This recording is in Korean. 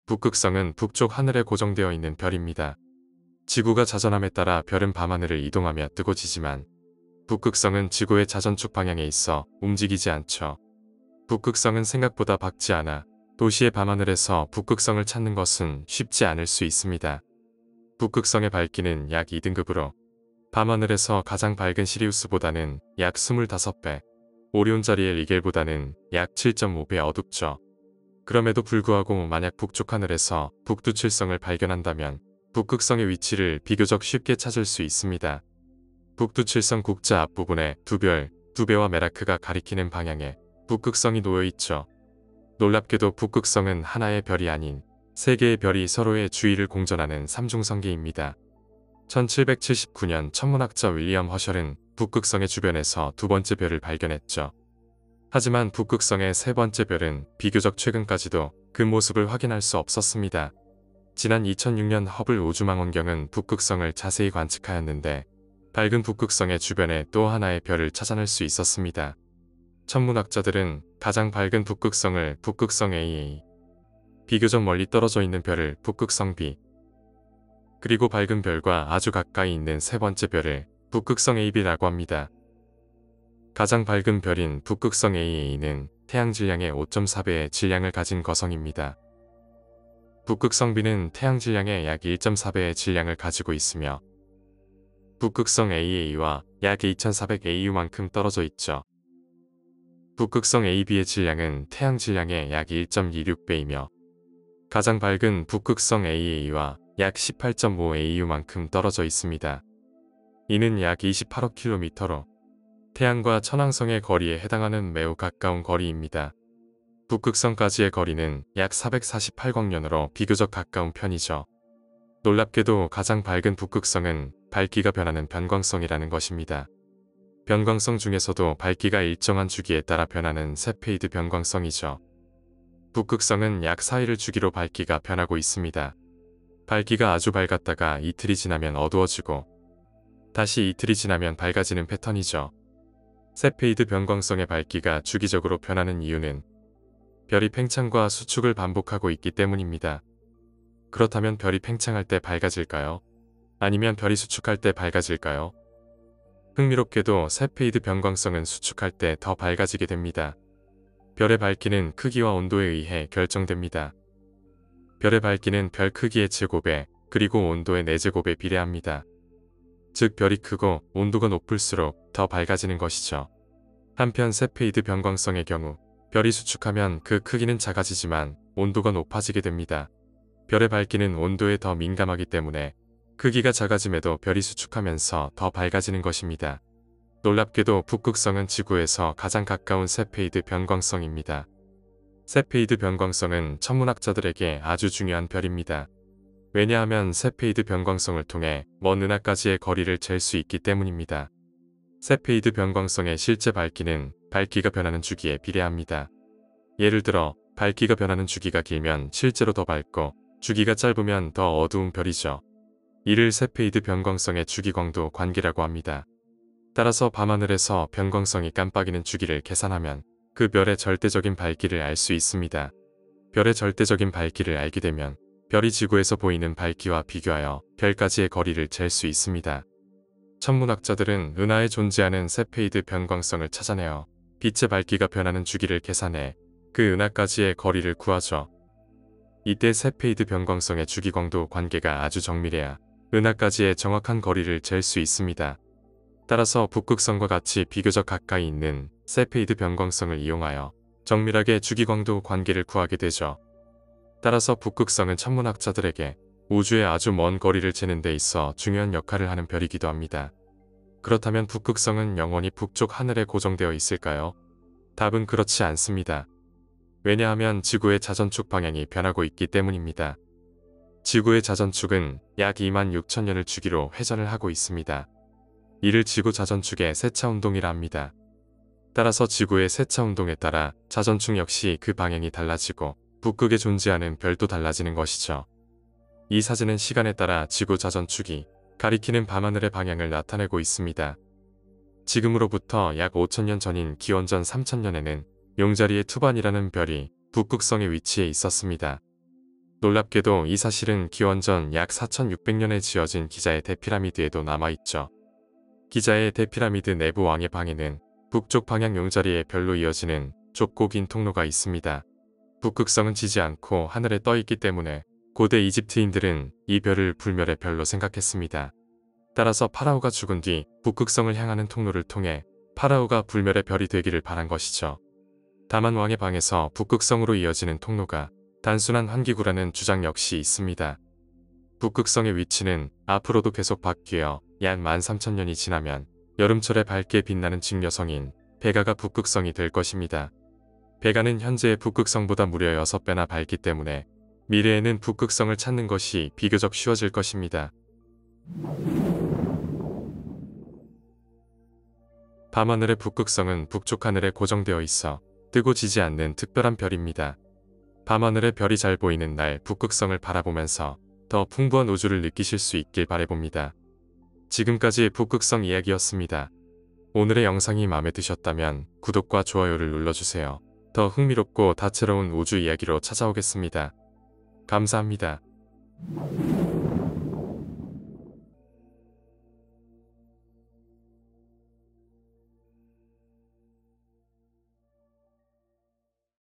북극성은 북쪽 하늘에 고정되어 있는 별입니다. 지구가 자전함에 따라 별은 밤하늘을 이동하며 뜨고 지지만 북극성은 지구의 자전축 방향에 있어 움직이지 않죠. 북극성은 생각보다 밝지 않아 도시의 밤하늘에서 북극성을 찾는 것은 쉽지 않을 수 있습니다. 북극성의 밝기는 약 2등급으로 밤하늘에서 가장 밝은 시리우스보다는 약 25배, 오리온 자리의 리겔보다는 약 7.5배 어둡죠. 그럼에도 불구하고 만약 북쪽 하늘에서 북두칠성을 발견한다면 북극성의 위치를 비교적 쉽게 찾을 수 있습니다. 북두칠성 국자 앞부분에 두 별, 두 배와 메라크가 가리키는 방향에 북극성이 놓여 있죠. 놀랍게도 북극성은 하나의 별이 아닌 세 개의 별이 서로의 주위를 공전하는 삼중성계입니다. 1779년 천문학자 윌리엄 허셜은 북극성의 주변에서 두 번째 별을 발견했죠. 하지만 북극성의 세 번째 별은 비교적 최근까지도 그 모습을 확인할 수 없었습니다. 지난 2006년 허블 우주망원경은 북극성을 자세히 관측하였는데 밝은 북극성의 주변에 또 하나의 별을 찾아낼 수 있었습니다. 천문학자들은 가장 밝은 북극성을 북극성 AA, 비교적 멀리 떨어져 있는 별을 북극성 B, 그리고 밝은 별과 아주 가까이 있는 세 번째 별을 북극성 AB라고 합니다. 가장 밝은 별인 북극성 AA는 태양 질량의 5.4배의 질량을 가진 거성입니다. 북극성 B는 태양 질량의 약 1.4배의 질량을 가지고 있으며 북극성 AA와 약 2400AU만큼 떨어져 있죠. 북극성 AB의 질량은 태양 질량의 약 1.26배이며 가장 밝은 북극성 AA와 약 18.5AU만큼 떨어져 있습니다. 이는 약 28억 킬로미터로 태양과 천왕성의 거리에 해당하는 매우 가까운 거리입니다. 북극성까지의 거리는 약 448광년으로 비교적 가까운 편이죠. 놀랍게도 가장 밝은 북극성은 밝기가 변하는 변광성이라는 것입니다. 변광성 중에서도 밝기가 일정한 주기에 따라 변하는 세페이드 변광성이죠. 북극성은 약 4일을 주기로 밝기가 변하고 있습니다. 밝기가 아주 밝았다가 이틀이 지나면 어두워지고 다시 이틀이 지나면 밝아지는 패턴이죠. 세페이드 변광성의 밝기가 주기적으로 변하는 이유는 별이 팽창과 수축을 반복하고 있기 때문입니다. 그렇다면 별이 팽창할 때 밝아질까요? 아니면 별이 수축할 때 밝아질까요? 흥미롭게도 세페이드 변광성은 수축할 때 더 밝아지게 됩니다. 별의 밝기는 크기와 온도에 의해 결정됩니다. 별의 밝기는 별 크기의 제곱에 그리고 온도의 4제곱에 비례합니다. 즉 별이 크고 온도가 높을수록 더 밝아지는 것이죠. 한편 세페이드 변광성의 경우 별이 수축하면 그 크기는 작아지지만 온도가 높아지게 됩니다. 별의 밝기는 온도에 더 민감하기 때문에 크기가 작아짐에도 별이 수축하면서 더 밝아지는 것입니다. 놀랍게도 북극성은 지구에서 가장 가까운 세페이드 변광성입니다. 세페이드 변광성은 천문학자들에게 아주 중요한 별입니다. 왜냐하면 세페이드 변광성을 통해 먼 은하까지의 거리를 잴 수 있기 때문입니다. 세페이드 변광성의 실제 밝기는 밝기가 변하는 주기에 비례합니다. 예를 들어 밝기가 변하는 주기가 길면 실제로 더 밝고 주기가 짧으면 더 어두운 별이죠. 이를 세페이드 변광성의 주기광도 관계라고 합니다. 따라서 밤하늘에서 변광성이 깜빡이는 주기를 계산하면 그 별의 절대적인 밝기를 알 수 있습니다. 별의 절대적인 밝기를 알게 되면 별이 지구에서 보이는 밝기와 비교하여 별까지의 거리를 잴 수 있습니다. 천문학자들은 은하에 존재하는 세페이드 변광성을 찾아내어 빛의 밝기가 변하는 주기를 계산해 그 은하까지의 거리를 구하죠. 이때 세페이드 변광성의 주기광도 관계가 아주 정밀해야 은하까지의 정확한 거리를 잴 수 있습니다. 따라서 북극성과 같이 비교적 가까이 있는 세페이드 변광성을 이용하여 정밀하게 주기광도 관계를 구하게 되죠. 따라서 북극성은 천문학자들에게 우주의 아주 먼 거리를 재는 데 있어 중요한 역할을 하는 별이기도 합니다. 그렇다면 북극성은 영원히 북쪽 하늘에 고정되어 있을까요? 답은 그렇지 않습니다. 왜냐하면 지구의 자전축 방향이 변하고 있기 때문입니다. 지구의 자전축은 약 26,000년을 주기로 회전을 하고 있습니다. 이를 지구 자전축의 세차운동이라 합니다. 따라서 지구의 세차운동에 따라 자전축 역시 그 방향이 달라지고 북극에 존재하는 별도 달라지는 것이죠. 이 사진은 시간에 따라 지구 자전축이 가리키는 밤하늘의 방향을 나타내고 있습니다. 지금으로부터 약 5,000년 전인 기원전 3,000년에는 용자리의 투반이라는 별이 북극성의 위치에 있었습니다. 놀랍게도 이 사실은 기원전 약 4600년에 지어진 기자의 대피라미드에도 남아있죠. 기자의 대피라미드 내부 왕의 방에는 북쪽 방향 용자리에 별로 이어지는 좁고 긴 통로가 있습니다. 북극성은 지지 않고 하늘에 떠있기 때문에 고대 이집트인들은 이 별을 불멸의 별로 생각했습니다. 따라서 파라오가 죽은 뒤 북극성을 향하는 통로를 통해 파라오가 불멸의 별이 되기를 바란 것이죠. 다만 왕의 방에서 북극성으로 이어지는 통로가 단순한 환기구라는 주장 역시 있습니다. 북극성의 위치는 앞으로도 계속 바뀌어 약 13,000년이 지나면 여름철에 밝게 빛나는 직녀성인 베가가 북극성이 될 것입니다. 베가는 현재의 북극성보다 무려 6배나 밝기 때문에 미래에는 북극성을 찾는 것이 비교적 쉬워질 것입니다. 밤하늘의 북극성은 북쪽 하늘에 고정되어 있어 뜨고 지지 않는 특별한 별입니다. 밤하늘에 별이 잘 보이는 날 북극성을 바라보면서 더 풍부한 우주를 느끼실 수 있길 바라봅니다. 지금까지 북극성 이야기였습니다. 오늘의 영상이 마음에 드셨다면 구독과 좋아요를 눌러주세요. 더 흥미롭고 다채로운 우주 이야기로 찾아오겠습니다. 감사합니다.